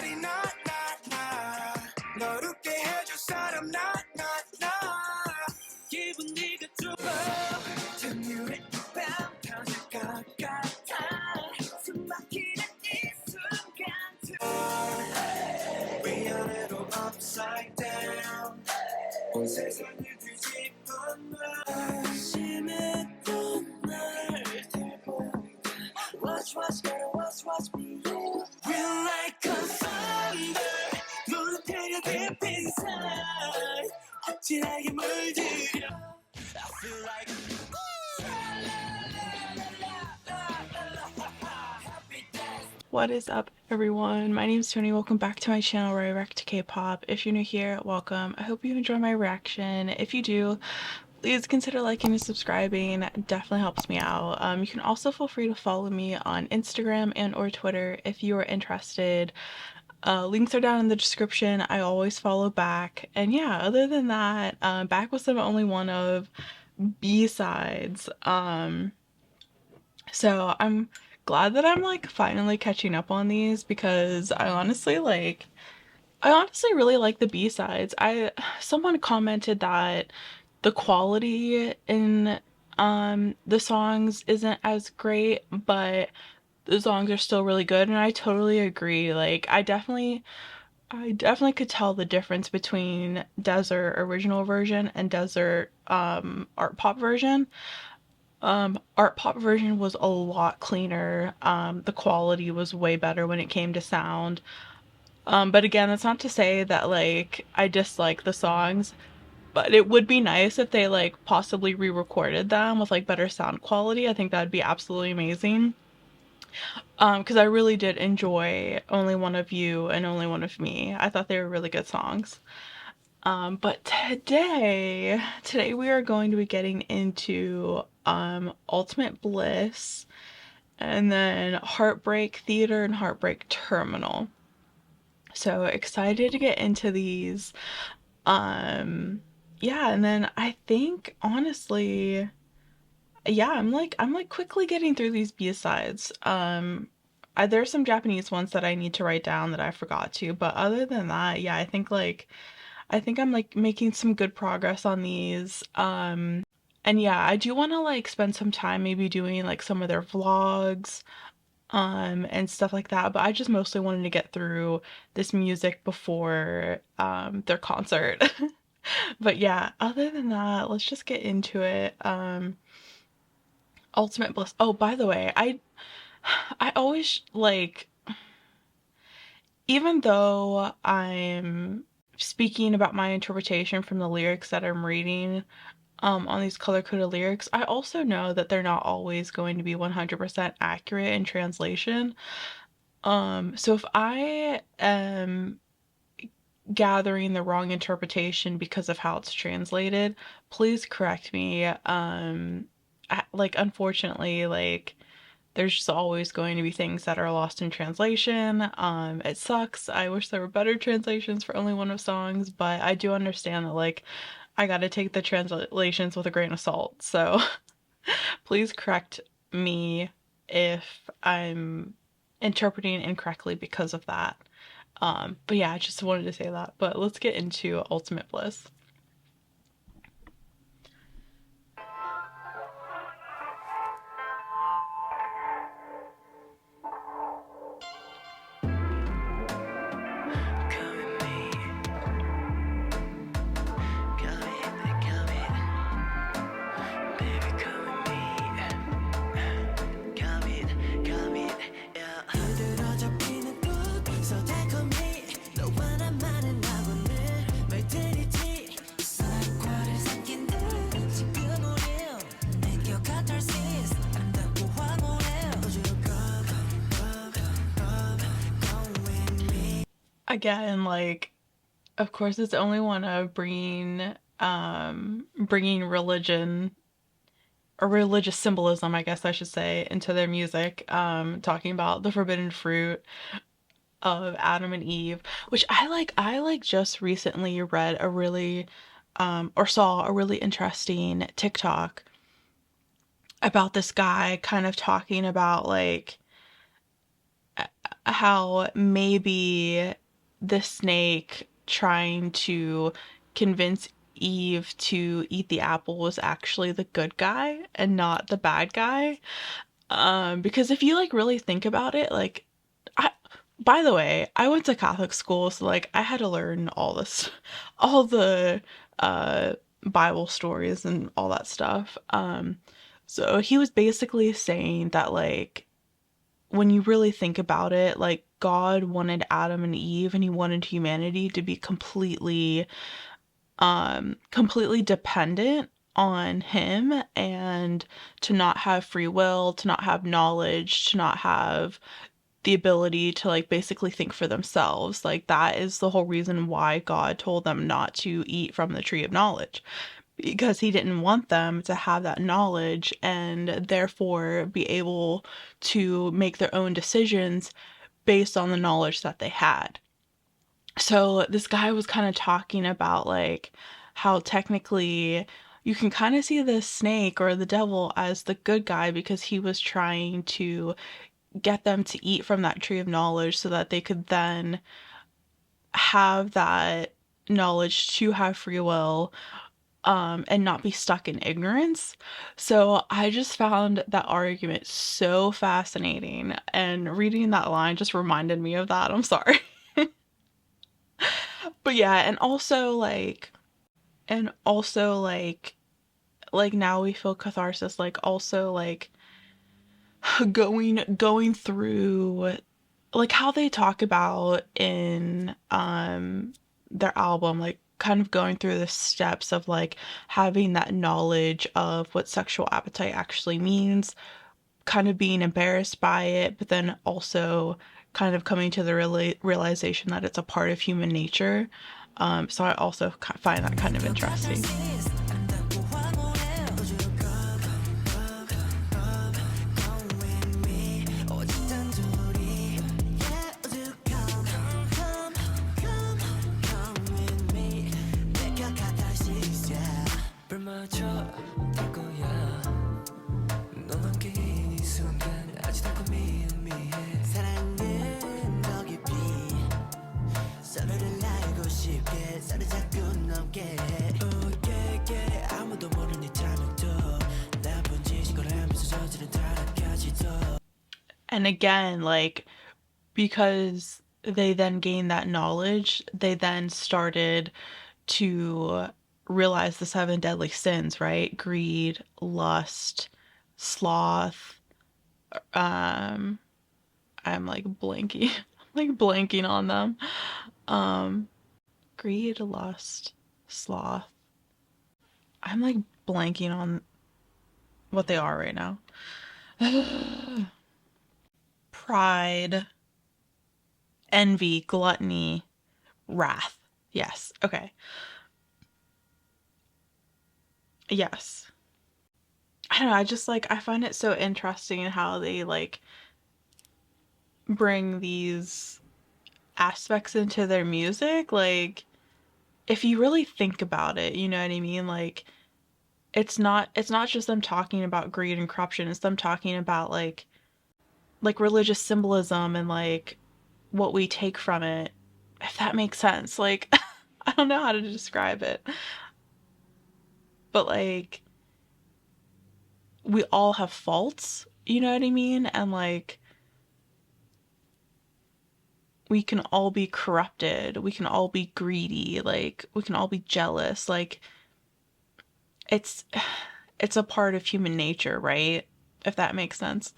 말이 나 널 웃게 해줄 사람 나 기분 네가 좁아 등유의 밤 터질 것 같아 숨 막히는 이 순간 위아래로 upside down 온 세상을 뒤집은 날 심했던 날 들보다 Watch gotta watch me We're like a thunder 물태려 deep inside 진하게 물들여 I feel like What is up, everyone? My name is Tony. Welcome back to my channel where I react to K-pop. If you're new here, welcome. I hope you enjoy my reaction. If you do, please consider liking and subscribing. It definitely helps me out. You can also feel free to follow me on Instagram and or Twitter if you are interested. Links are down in the description. I always follow back. And yeah, other than that, back with some Only One of B-sides. So I'm glad that I'm like finally catching up on these because I honestly really like the B-sides. Someone commented that the quality in the songs isn't as great, but the songs are still really good, and I totally agree. Like I definitely could tell the difference between Desert original version and Desert art pop version. Art pop version was a lot cleaner. The quality was way better when it came to sound. But again, that's not to say that like I dislike the songs, but it would be nice if they like possibly re-recorded them with like better sound quality. I think that'd be absolutely amazing. Because I really did enjoy Only One of You and Only One of Me. I thought they were really good songs. But today we are going to be getting into Ultimate Bliss and then Heartbreak Theater and Heartbreak Terminal. So excited to get into these. Yeah, and then I think honestly, yeah, I'm like quickly getting through these B-sides. There's some Japanese ones that I need to write down that I forgot to, but other than that, yeah, I think I'm like making some good progress on these. And yeah, I do want to like spend some time maybe doing like some of their vlogs and stuff like that, but I just mostly wanted to get through this music before their concert. But yeah, other than that, let's just get into it. Ultimate Bliss. Oh, by the way, I always like, even though I'm speaking about my interpretation from the lyrics that I'm reading on these color-coded lyrics, I also know that they're not always going to be 100% accurate in translation. So if I am gathering the wrong interpretation because of how it's translated, please correct me. Like unfortunately, like there's just always going to be things that are lost in translation. It sucks. I wish there were better translations for Only One of songs, but I do understand that like I gotta take the translations with a grain of salt. So please correct me if I'm interpreting incorrectly because of that. But yeah, I just wanted to say that. But let's get into Ultimate Bliss. Again, like, of course, it's Only One of bringing religion or religious symbolism, I guess I should say, into their music, talking about the forbidden fruit of Adam and Eve, which I just recently read a really or saw a really interesting TikTok about this guy kind of talking about like how maybe the snake trying to convince Eve to eat the apple was actually the good guy and not the bad guy. Because if you like really think about it, like, I, by the way, I went to Catholic school, so like I had to learn all this, all the uh Bible stories and all that stuff. So he was basically saying that like when you really think about it, like God wanted Adam and Eve and he wanted humanity to be completely dependent on him and to not have free will, to not have knowledge, to not have the ability to like basically think for themselves. Like that is the whole reason why God told them not to eat from the tree of knowledge, because he didn't want them to have that knowledge and therefore be able to make their own decisions based on the knowledge that they had. So this guy was kind of talking about like how technically you can kind of see the snake or the devil as the good guy because he was trying to get them to eat from that tree of knowledge so that they could then have that knowledge to have free will, and not be stuck in ignorance. So I just found that argument so fascinating, and reading that line just reminded me of that. I'm sorry. But yeah, and also like now we feel catharsis, like also like going through like how they talk about in their album, like kind of going through the steps of like having that knowledge of what sexual appetite actually means, kind of being embarrassed by it, but then also kind of coming to the realization that it's a part of human nature. So I also find that kind of interesting. And again, like, because they then gained that knowledge, they then started to realize the seven deadly sins, right? Greed, lust, sloth. Um, I'm like blanking, like blanking on them. Um, Greed, lust, sloth. I'm like blanking on what they are right now. Pride, envy, gluttony, wrath. Yes. Okay. Yes. I don't know. I just like, I find it so interesting how they like bring these aspects into their music. Like, if you really think about it, you know what I mean? Like, it's not just them talking about greed and corruption. It's them talking about like religious symbolism and like what we take from it, if that makes sense. Like, I don't know how to describe it, but like we all have faults, you know what I mean? And like we can all be corrupted, we can all be greedy, like we can all be jealous. Like it's it's a part of human nature, right? If that makes sense.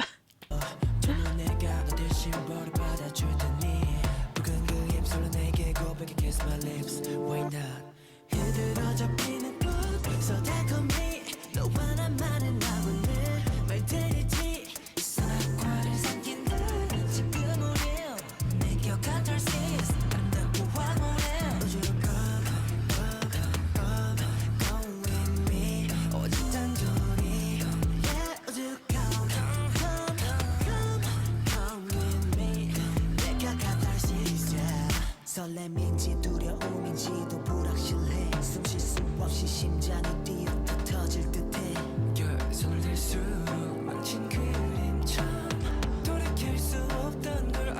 설렘인지 두려움인지도 불확실해 숨쉴 수 없이 심장이 뛰어 터질 듯해 손을 댈수록 망친 그림처럼 돌이킬 수 없던 걸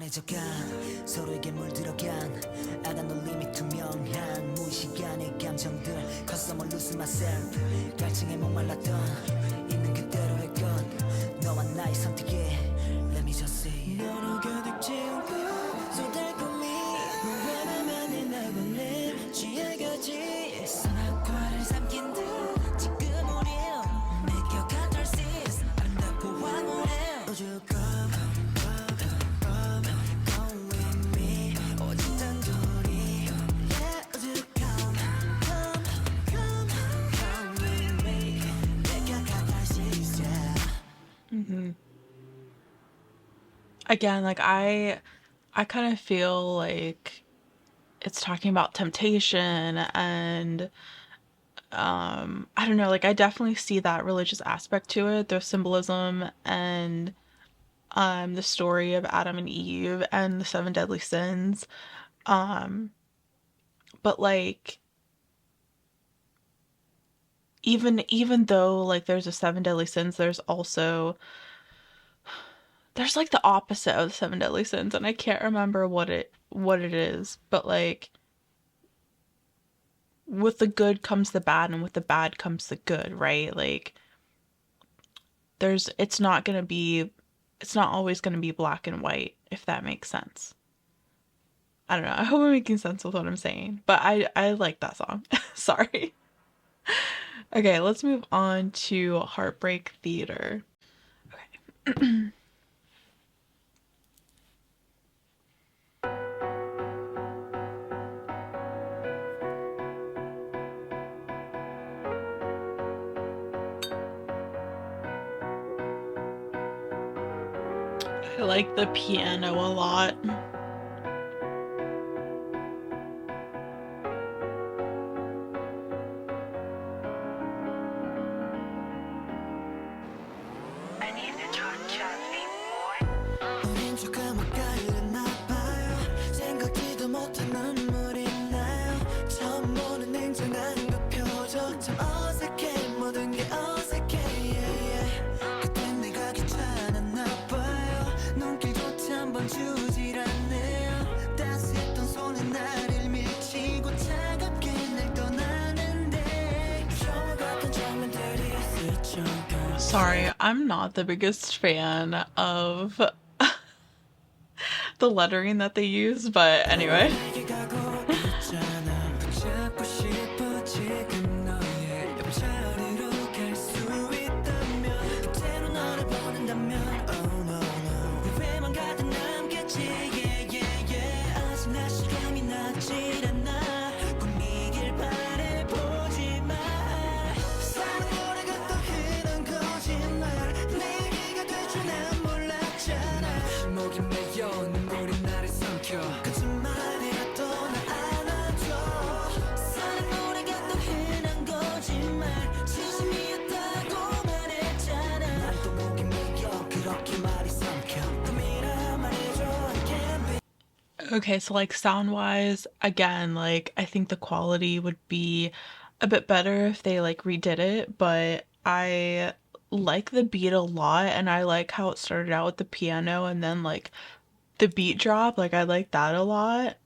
편해져가 서로에게 물들어간 아간 놀림이 투명한 무의식간의 감정들 Cause I'm losing myself 갈증에 목말랐던 있는 그대로의 건 너와 나의 선택에 Let me just say 너로 가득 채운 꿈 쏟달꿈이 무한한 나고 내 취해가지 선악과를 삼킨 듯 지금 우린 느껴 catharsis 아름답고 황홀해 오죽 Again, like I kind of feel like it's talking about temptation and I don't know, like I definitely see that religious aspect to it. There's symbolism and the story of Adam and Eve and the seven deadly sins. Um but like even though like there's a seven deadly sins, there's like the opposite of the seven deadly sins, and I can't remember what it is, but like with the good comes the bad and with the bad comes the good, right? Like there's it's not always going to be black and white, if that makes sense. I don't know. I hope I'm making sense with what I'm saying, but I like that song. Sorry. Okay, let's move on to Heartbreak Theater. Okay. I like the piano a lot. 우린 조금 엇갈렸나 봐요 생각지도 못한 눈물이 나요 처음 보는 냉정한 그 표정 참 어색해 모든 게 어색해 yeah, yeah. 그땐 내가 귀찮았나 봐요 눈길조차 한번 주질 않네요 따스했던 손에 나를 밀치고 차갑게 날 떠나는데 영화 같은 장면들이 스쳐가 Sorry, I'm not the biggest fan of the lettering that they use, but anyway. Okay, so like sound wise, again, like I think the quality would be a bit better if they like redid it, but I like the beat a lot and I like how it started out with the piano and then like the beat drop, like I like that a lot.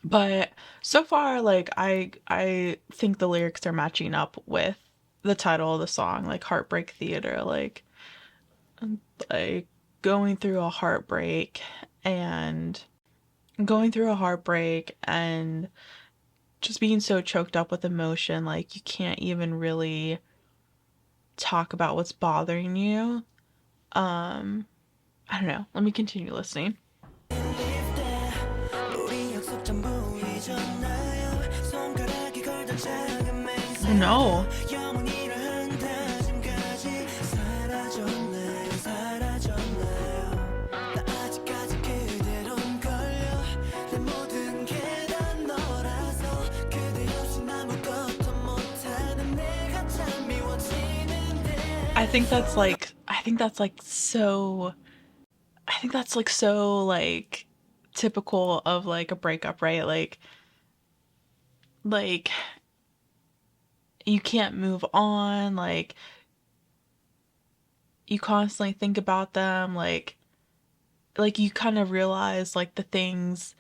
But so far like I think the lyrics are matching up with the title of the song, like Heartbreak Theater, like going through a heartbreak and going through a heartbreak and just being so choked up with emotion, like you can't even really talk about what's bothering you. I don't know. Let me continue listening. Oh no. I think that's like so I think that's like so like typical of like a breakup, right? Like you can't move on, like you constantly think about them, like you kind of realize like the things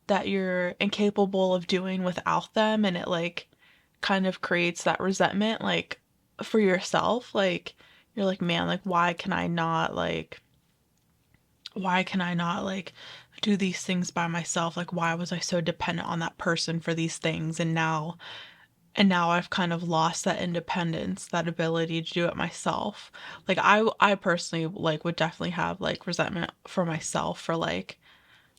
that you're incapable of doing without them, and it like kind of creates that resentment like for yourself. Like you're like, man, like why can I not like do these things by myself? Like why was I so dependent on that person for these things, and now I've kind of lost that independence, that ability to do it myself. Like I personally like would definitely have like resentment for myself for like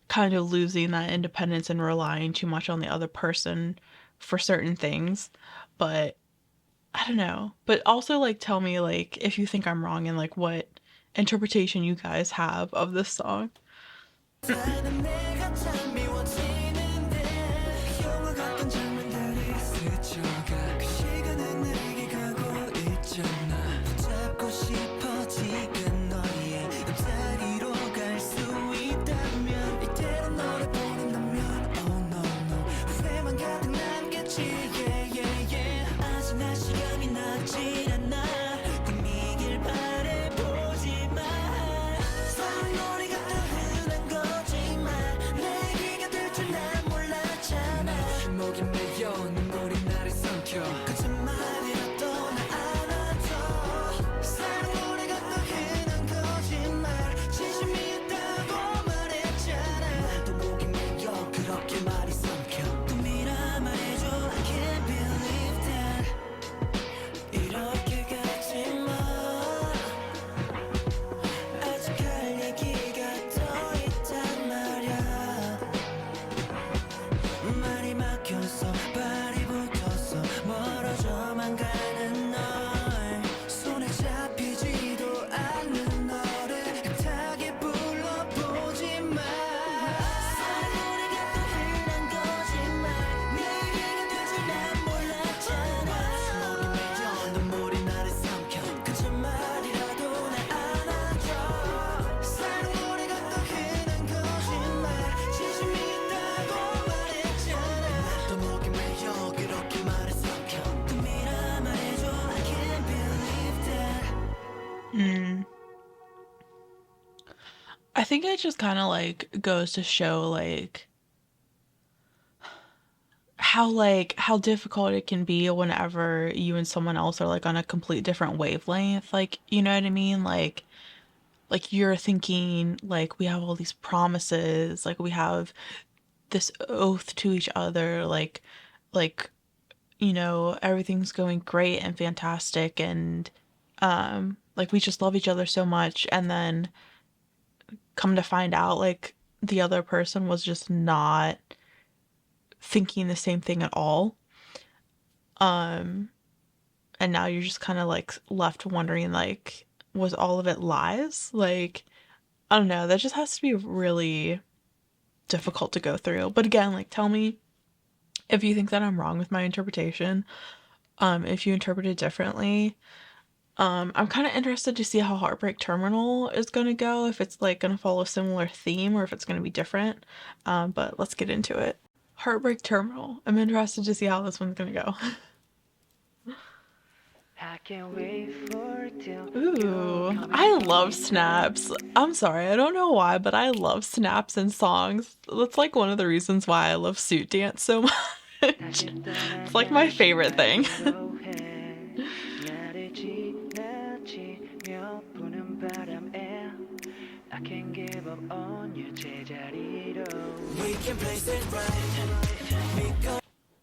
kind of losing that independence and relying too much on the other person for certain things. But I don't know. But also like tell me like if you think I'm wrong and like what interpretation you guys have of this song. Mm. I think it just kind of like goes to show like how difficult it can be whenever you and someone else are like on a complete different wavelength. Like, you know what I mean? Like you're thinking like we have all these promises, like we have this oath to each other, like everything's going great and fantastic, and like we just love each other so much, and then come to find out like the other person was just not thinking the same thing at all. Um and now you're just kind of like left wondering like was all of it lies? Like I don't know, that just has to be really difficult to go through. But again, like tell me if you think that I'm wrong with my interpretation. If you interpret it differently. I'm kind of interested to see how Heartbreak Terminal is going to go, if it's like going to follow a similar theme or if it's going to be different. But let's get into it. Heartbreak Terminal. I'm interested to see how this one's going to go. Ooh, I love snaps. I'm sorry, I don't know why, but I love snaps in songs. That's like one of the reasons why I love Suit Dance so much. It's like my favorite thing.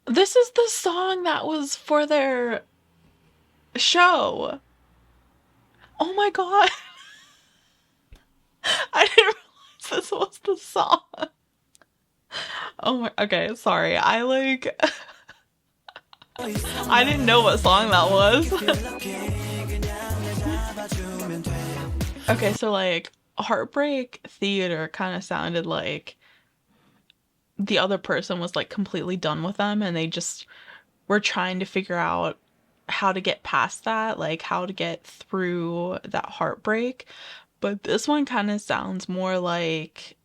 This is the song that was for their show. Oh my god. I didn't realize this was the song. Oh my, okay, sorry. I didn't know what song that was. Okay, so like Heartbreak Theater kind of sounded like the other person was like completely done with them and they just were trying to figure out how to get past that, like how to get through that heartbreak. But this one kind of sounds more like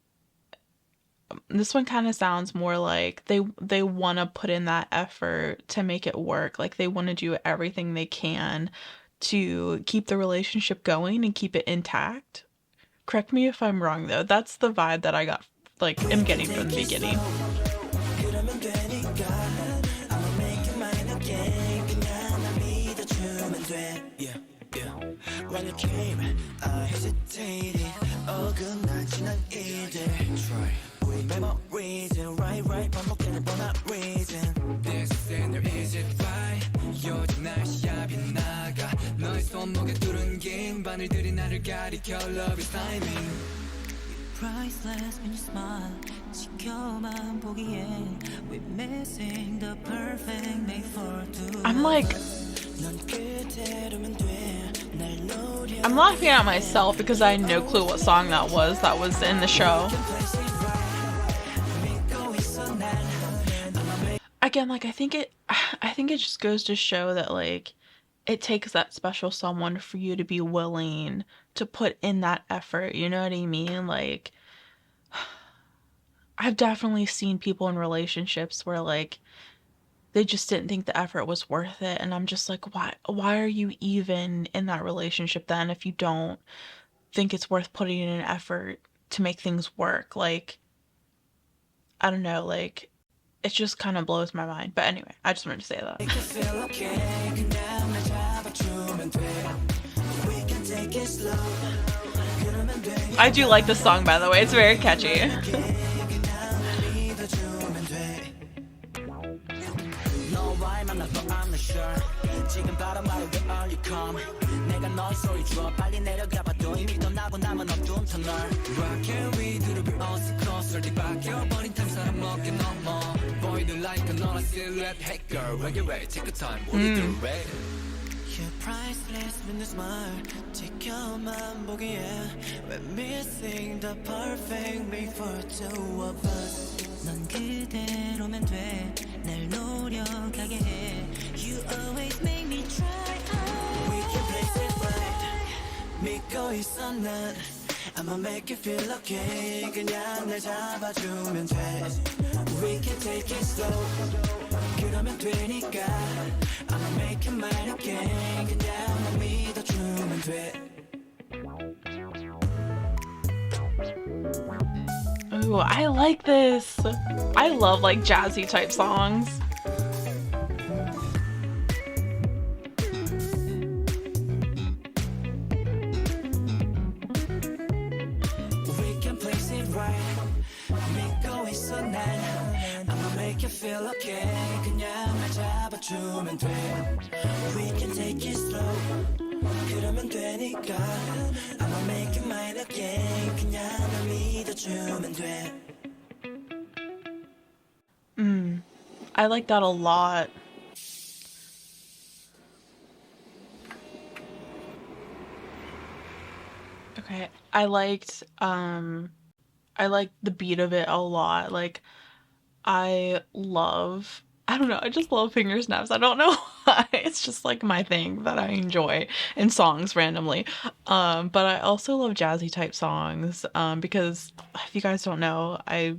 they want to put in that effort to make it work. Like they want to do everything they can to keep the relationship going and keep it intact. Correct me if I'm wrong though. That's the vibe that I got, like, am getting from the beginning. 그러면 되니까 I'ma make you mine again 그냥 날 믿어주면 돼 Yeah, yeah When you came I hesitated 어긋나지 난 일들 우리 memories right right 반복되는 뻔한 reason This and there is it right 요즘 날씨야 빛나가 너의 손목에 뚫은 긴 바늘들이 나를 가리켜 Love is timing Priceless when you smile 지켜만 보기엔 We're missing the perfect made for two I'm like, 넌 그대로면 돼날 노려 I'm laughing at myself because I had no clue what song that was in the show. Again, like, I think it just goes to show that, like, it takes that special someone for you to be willing to put in that effort, you know what I mean? Like, I've definitely seen people in relationships where, like, they just didn't think the effort was worth it, and I'm just like, why are you even in that relationship then if you don't think it's worth putting in an effort to make things work? Like, I don't know, like, it just kind of blows my mind. But anyway, I just wanted to say that. I do like this song, by the way. It's very catchy. 지금 바로 말해 where are you come 내가 너의 소리 줘 빨리 내려가봐도 이미 떠나고 남은 어두운 터널 Rock and we do the 어스커슬 뒤바뀌어버린 탐사람 먹게 넘어 보이는 like 너란 silhouette Hey girl when you're ready take a time 우리 do ready You're priceless with a smile 지켜만 보기에 We're missing the perfect made for two of us 넌 그대로면 돼날 노력하게 해 You always make me try We can place it right 믿고 있어 난 I'ma make you feel okay 그냥 날 잡아주면 돼 We can take it slow 그러면 되니까 I'ma make you mine again 그냥 날 믿어주면 돼 Ooh, I like this. I love, like, jazzy type songs. We can place it right 믿고 있어 난 I'ma make you feel okay 그냥 날 잡아주면 돼 We can take it slow 그러면 되니까 I'ma make you mine again 그냥 날 믿어주면 돼 I like that a lot. Okay, I liked the beat of it a lot. Like, I don't know, I just love finger snaps. I don't know why. It's just like my thing that I enjoy in songs randomly. But I also love jazzy type songs because if you guys don't know, I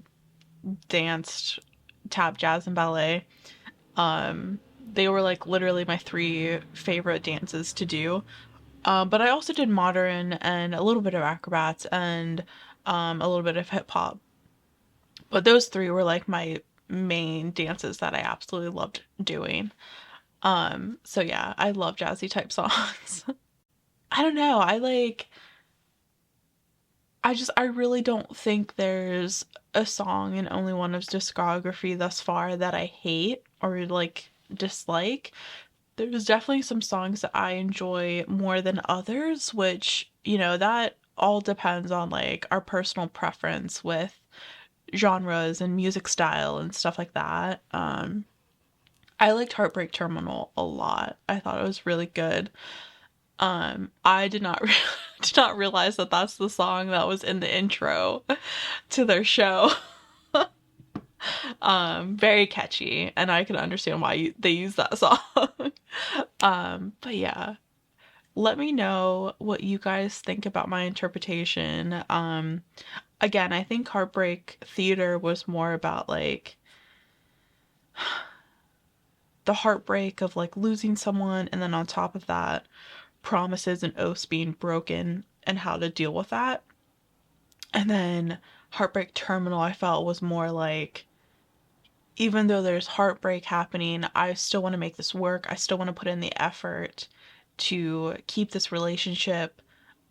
danced tap, jazz, and ballet. They were like literally my three favorite dances to do. But I also did modern and a little bit of acrobats and a little bit of hip hop. But those three were like my main dances that I absolutely loved doing. So yeah, I love jazzy type songs. I don't know. I really don't think there's a song in Only One of's discography thus far that I hate or like dislike. There's definitely some songs that I enjoy more than others, which, you know, that all depends on like our personal preference with genres and music style and stuff like that. I liked Heartbreak Terminal a lot. I thought it was really good. I did not did not realize that that's the song that was in the intro to their show. Very catchy, and I can understand why they use that song. But yeah, let me know what you guys think about my interpretation. Again, I think Heartbreak Theater was more about like the heartbreak of like losing someone, and then on top of that, promises and oaths being broken and how to deal with that. And then Heartbreak Terminal, I felt was more like, even though there's heartbreak happening, I still want to make this work. I still want to put in the effort to keep this relationship,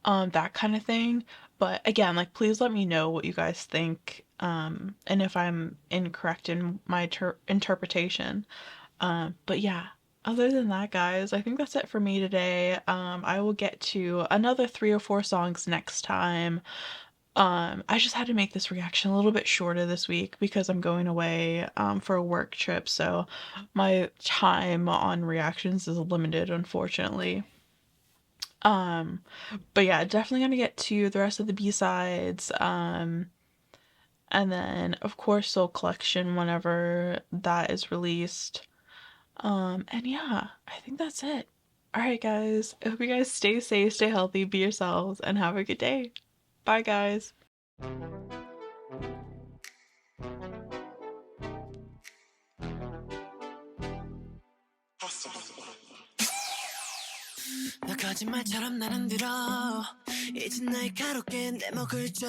that kind of thing. But again, like, please let me know what you guys think, and if I'm incorrect in my interpretation. But yeah, other than that, guys, I think that's it for me today. I will get to another 3 or 4 songs next time. I just had to make this reaction a little bit shorter this week because I'm going away for a work trip, so my time on reactions is limited, unfortunately. Um, but yeah, definitely gonna get to the rest of the B-sides. And then of course Soul Collection whenever that is released. And yeah, I think that's it. All right, guys. I hope you guys stay safe, stay healthy, be yourselves, and have a good day. Bye, guys. 너 거짓말처럼 나는 들어 이젠 날카롭게 내 목을 줘